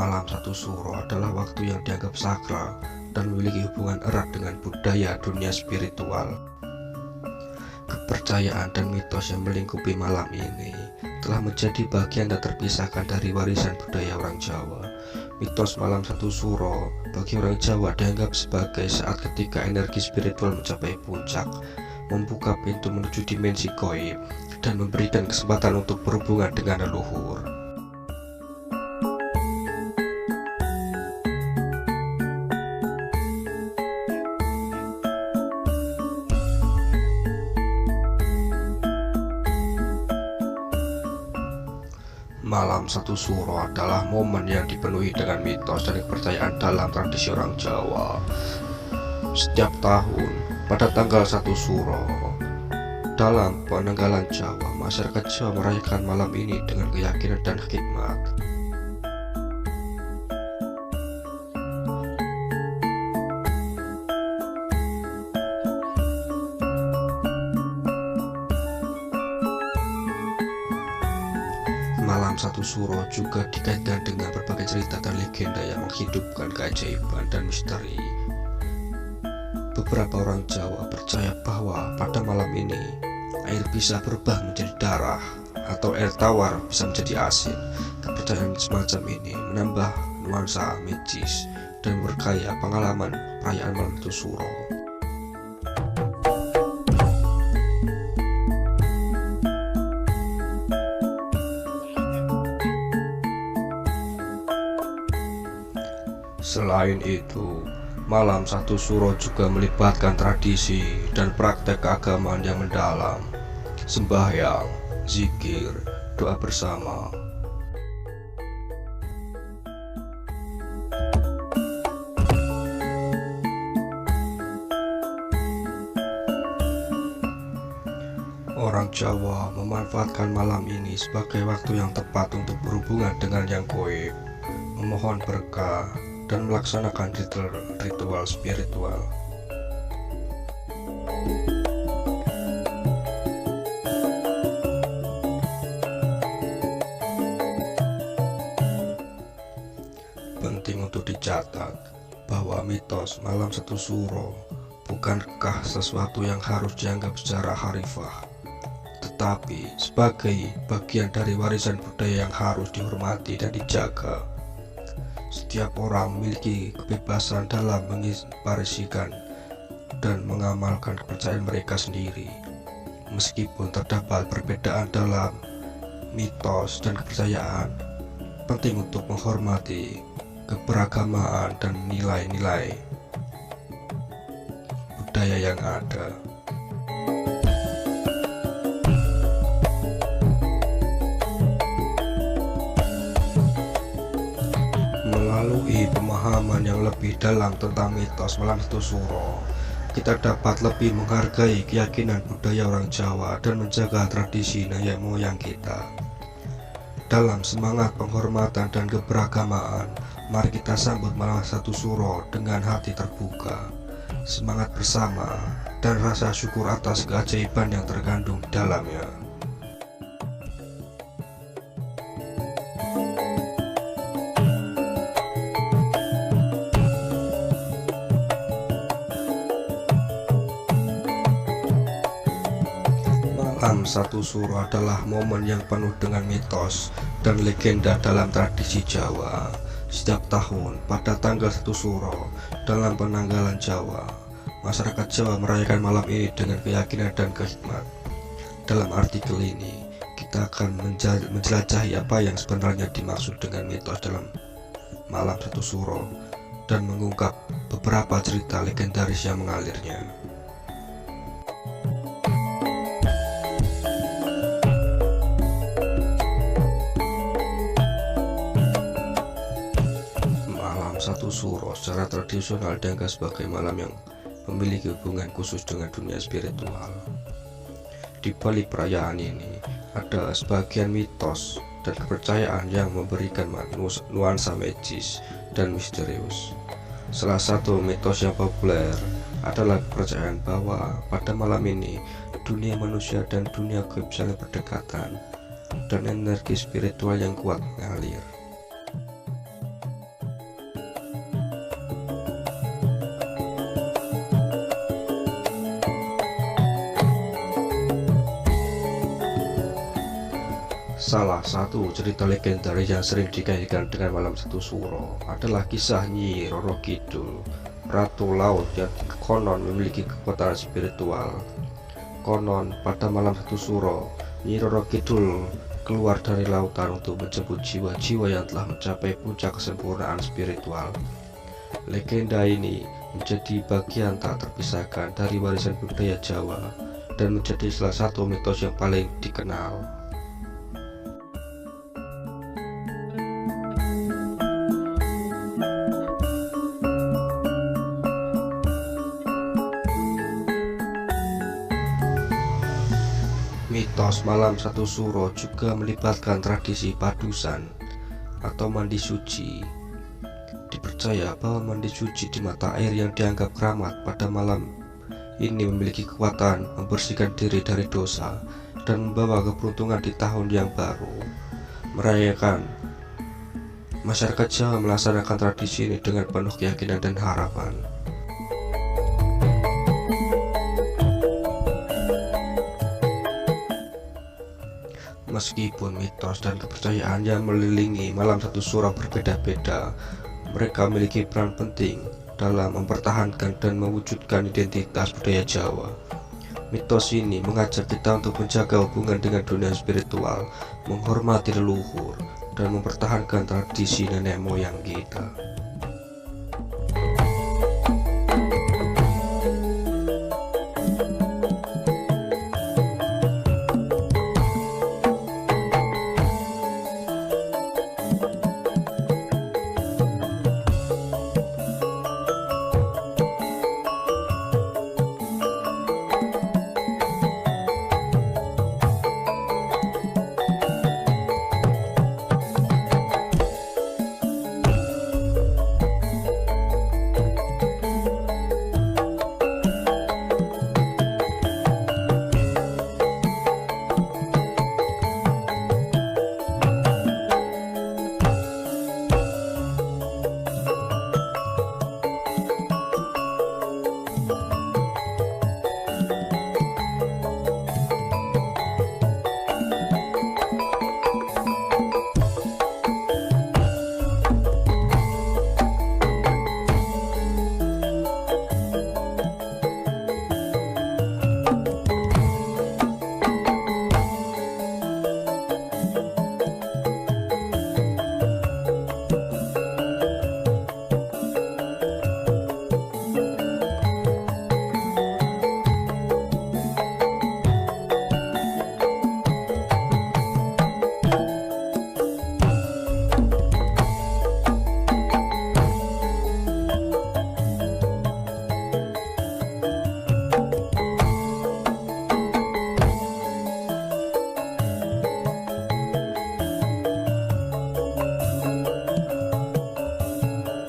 Malam satu suro adalah waktu yang dianggap sakral dan memiliki hubungan erat dengan budaya dunia spiritual. Kepercayaan dan mitos yang melingkupi malam ini telah menjadi bagian tak terpisahkan dari warisan budaya orang Jawa. Mitos malam satu suro bagi orang Jawa dianggap sebagai saat ketika energi spiritual mencapai puncak, membuka pintu menuju dimensi gaib, dan memberikan kesempatan untuk berhubungan dengan leluhur. Malam satu suro adalah momen yang dipenuhi dengan mitos dan kepercayaan dalam tradisi orang Jawa. Setiap tahun pada tanggal 1 suro dalam penanggalan Jawa, masyarakat Jawa merayakan malam ini dengan keyakinan dan hikmat. Malam satu suro juga dikaitkan dengan berbagai cerita dan legenda yang menghidupkan keajaiban dan misteri. Beberapa orang Jawa percaya bahwa pada malam ini air bisa berubah menjadi darah atau air tawar bisa menjadi asin. Kepercayaan semacam ini menambah nuansa magis dan berkaya pengalaman perayaan malam satu suro. Selain itu, malam satu suro juga melibatkan tradisi dan praktek keagamaan yang mendalam, sembahyang, zikir, doa bersama. Orang Jawa memanfaatkan malam ini sebagai waktu yang tepat untuk berhubungan dengan yang gaib, memohon berkah, dan melaksanakan ritual spiritual. Penting untuk dicatat bahwa mitos malam satu suro bukankah sesuatu yang harus dianggap secara harifah, tetapi sebagai bagian dari warisan budaya yang harus dihormati dan dijaga. Setiap orang memiliki kebebasan dalam mengekspresikan dan mengamalkan kepercayaan mereka sendiri. Meskipun terdapat perbedaan dalam mitos dan kepercayaan, penting untuk menghormati keberagamaan dan nilai-nilai budaya yang ada. Melalui pemahaman yang lebih dalam tentang mitos malam satu suro, kita dapat lebih menghargai keyakinan budaya orang Jawa dan menjaga tradisi nenek moyang kita. Dalam semangat penghormatan dan keberagamaan, mari kita sambut malam satu suro dengan hati terbuka, semangat bersama, dan rasa syukur atas keajaiban yang terkandung di dalamnya. Malam satu suro adalah momen yang penuh dengan mitos dan legenda dalam tradisi Jawa. Setiap tahun pada tanggal 1 suro dalam penanggalan Jawa, masyarakat Jawa merayakan malam ini dengan keyakinan dan kehikmat. Dalam artikel ini, kita akan menjelajahi apa yang sebenarnya dimaksud dengan mitos dalam malam satu suro dan mengungkap beberapa cerita legendaris yang mengalirnya. Satu suro secara tradisional dianggap sebagai malam yang memiliki hubungan khusus dengan dunia spiritual. Di balik perayaan ini ada sebagian mitos dan kepercayaan yang memberikan nuansa magis dan misterius. Salah satu mitos yang populer adalah kepercayaan bahwa pada malam ini dunia manusia dan dunia gaib saling berdekatan dan energi spiritual yang kuat mengalir. Salah satu cerita legendaris yang sering dikaitkan dengan malam satu suro adalah kisah Nyi Roro Kidul, Ratu Laut yang konon memiliki kekuatan spiritual. Konon pada malam satu suro, Nyi Roro Kidul keluar dari lautan untuk menjemput jiwa-jiwa yang telah mencapai puncak kesempurnaan spiritual. Legenda ini menjadi bagian tak terpisahkan dari warisan budaya Jawa dan menjadi salah satu mitos yang paling dikenal. Mitos malam satu suro juga melibatkan tradisi padusan atau mandi suci. Dipercaya bahwa mandi suci di mata air yang dianggap keramat pada malam ini memiliki kekuatan membersihkan diri dari dosa dan membawa keberuntungan di tahun yang baru. Merayakan masyarakat Jawa melaksanakan tradisi ini dengan penuh keyakinan dan harapan. Meskipun mitos dan kepercayaan yang melilingi malam satu suro berbeda-beda, mereka memiliki peran penting dalam mempertahankan dan mewujudkan identitas budaya Jawa. Mitos ini mengajak kita untuk menjaga hubungan dengan dunia spiritual, menghormati leluhur, dan mempertahankan tradisi nenek moyang kita.